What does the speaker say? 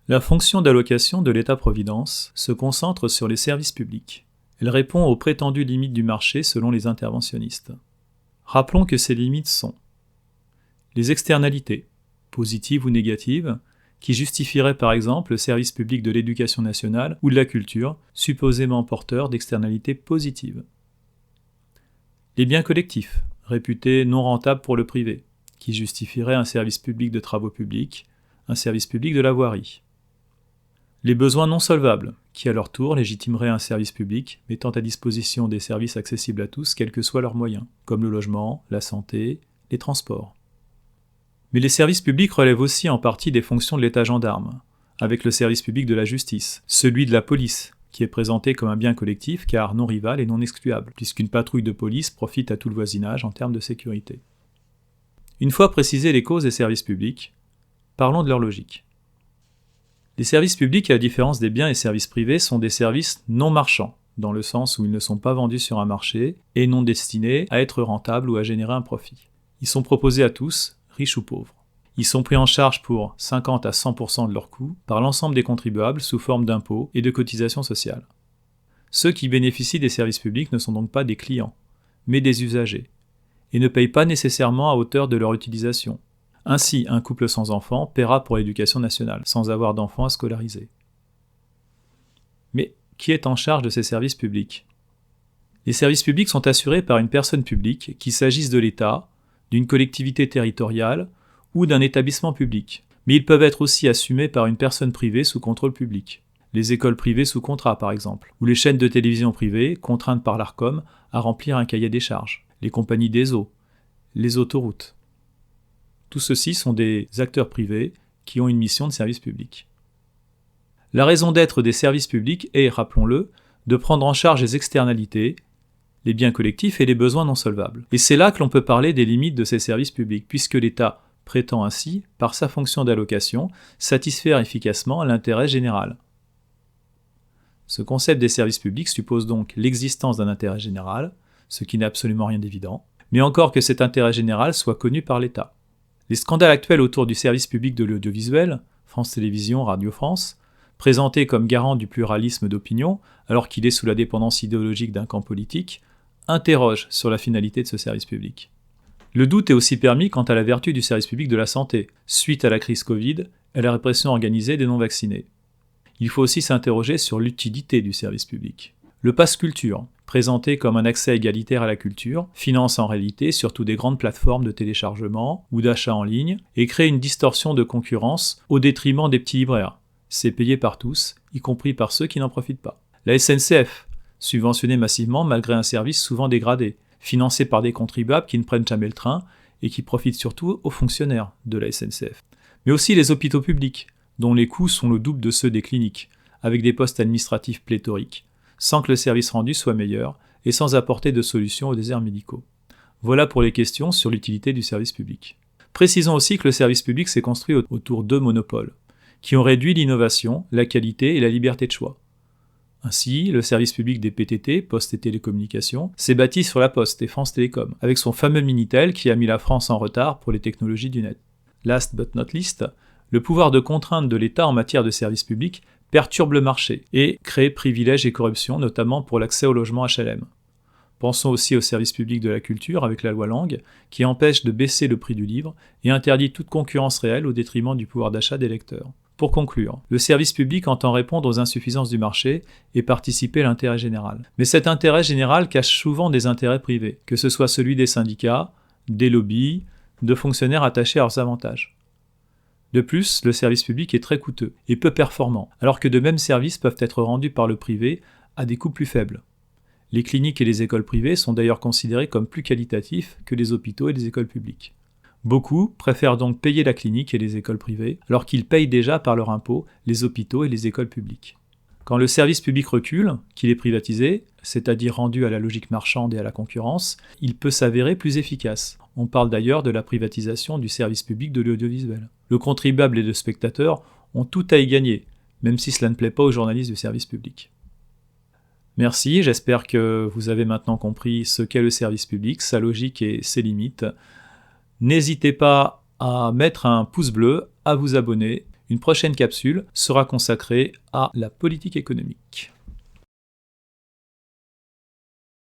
La fonction d'allocation de l'État-providence se concentre sur les services publics. Elle répond aux prétendues limites du marché selon les interventionnistes. Rappelons que ces limites sont les externalités, positives ou négatives, qui justifieraient par exemple le service public de l'éducation nationale ou de la culture, supposément porteurs d'externalités positives. Les biens collectifs, réputés non rentables pour le privé, qui justifieraient un service public de travaux publics, un service public de la voirie. Les besoins non solvables, qui à leur tour légitimeraient un service public mettant à disposition des services accessibles à tous, quels que soient leurs moyens, comme le logement, la santé, les transports. Mais les services publics relèvent aussi en partie des fonctions de l'État gendarme, avec le service public de la justice, celui de la police, qui est présenté comme un bien collectif car non rival et non excluable, puisqu'une patrouille de police profite à tout le voisinage en termes de sécurité. Une fois précisées les causes des services publics, parlons de leur logique. Les services publics, à la différence des biens et services privés, sont des services non marchands, dans le sens où ils ne sont pas vendus sur un marché et non destinés à être rentables ou à générer un profit. Ils sont proposés à tous, riches ou pauvres. Ils sont pris en charge pour 50 à 100% de leurs coûts par l'ensemble des contribuables sous forme d'impôts et de cotisations sociales. Ceux qui bénéficient des services publics ne sont donc pas des clients, mais des usagers, et ne payent pas nécessairement à hauteur de leur utilisation. Ainsi, un couple sans enfants paiera pour l'éducation nationale, sans avoir d'enfants à scolariser. Mais qui est en charge de ces services publics ? Les services publics sont assurés par une personne publique, qu'il s'agisse de l'État, d'une collectivité territoriale ou d'un établissement public. Mais ils peuvent être aussi assumés par une personne privée sous contrôle public. Les écoles privées sous contrat, par exemple, ou les chaînes de télévision privées contraintes par l'Arcom à remplir un cahier des charges, les compagnies des eaux, les autoroutes. Tout ceci sont des acteurs privés qui ont une mission de service public. La raison d'être des services publics est, rappelons-le, de prendre en charge les externalités, les biens collectifs et les besoins non solvables. Et c'est là que l'on peut parler des limites de ces services publics, puisque l'État prétend ainsi, par sa fonction d'allocation, satisfaire efficacement l'intérêt général. Ce concept des services publics suppose donc l'existence d'un intérêt général, ce qui n'est absolument rien d'évident, mais encore que cet intérêt général soit connu par l'État. Les scandales actuels autour du service public de l'audiovisuel, France Télévisions, Radio France, présenté comme garant du pluralisme d'opinion, alors qu'il est sous la dépendance idéologique d'un camp politique, interrogent sur la finalité de ce service public. Le doute est aussi permis quant à la vertu du service public de la santé, suite à la crise Covid et à la répression organisée des non-vaccinés. Il faut aussi s'interroger sur l'utilité du service public. Le pass culture, présenté comme un accès égalitaire à la culture, finance en réalité surtout des grandes plateformes de téléchargement ou d'achat en ligne et crée une distorsion de concurrence au détriment des petits libraires. C'est payé par tous, y compris par ceux qui n'en profitent pas. La SNCF, subventionnée massivement malgré un service souvent dégradé, financé par des contribuables qui ne prennent jamais le train et qui profitent surtout aux fonctionnaires de la SNCF. Mais aussi les hôpitaux publics, dont les coûts sont le double de ceux des cliniques, avec des postes administratifs pléthoriques, sans que le service rendu soit meilleur et sans apporter de solution aux déserts médicaux. Voilà pour les questions sur l'utilité du service public. Précisons aussi que le service public s'est construit autour de monopoles, qui ont réduit l'innovation, la qualité et la liberté de choix. Ainsi, le service public des PTT, Poste et Télécommunications, s'est bâti sur la Poste et France Télécom, avec son fameux Minitel qui a mis la France en retard pour les technologies du net. Last but not least, le pouvoir de contrainte de l'État en matière de services publics perturbe le marché et crée privilèges et corruption, notamment pour l'accès au logement HLM. Pensons aussi au service public de la culture avec la loi Lang, qui empêche de baisser le prix du livre et interdit toute concurrence réelle au détriment du pouvoir d'achat des lecteurs. Pour conclure, le service public entend répondre aux insuffisances du marché et participer à l'intérêt général. Mais cet intérêt général cache souvent des intérêts privés, que ce soit celui des syndicats, des lobbies, de fonctionnaires attachés à leurs avantages. De plus, le service public est très coûteux et peu performant, alors que de mêmes services peuvent être rendus par le privé à des coûts plus faibles. Les cliniques et les écoles privées sont d'ailleurs considérés comme plus qualitatifs que les hôpitaux et les écoles publiques. Beaucoup préfèrent donc payer la clinique et les écoles privées, alors qu'ils payent déjà par leur impôt les hôpitaux et les écoles publiques. Quand le service public recule, qu'il est privatisé, c'est-à-dire rendu à la logique marchande et à la concurrence, il peut s'avérer plus efficace. On parle d'ailleurs de la privatisation du service public de l'audiovisuel. Le contribuable et le spectateur ont tout à y gagner, même si cela ne plaît pas aux journalistes du service public. Merci, j'espère que vous avez maintenant compris ce qu'est le service public, sa logique et ses limites. N'hésitez pas à mettre un pouce bleu, à vous abonner. Une prochaine capsule sera consacrée à la politique économique.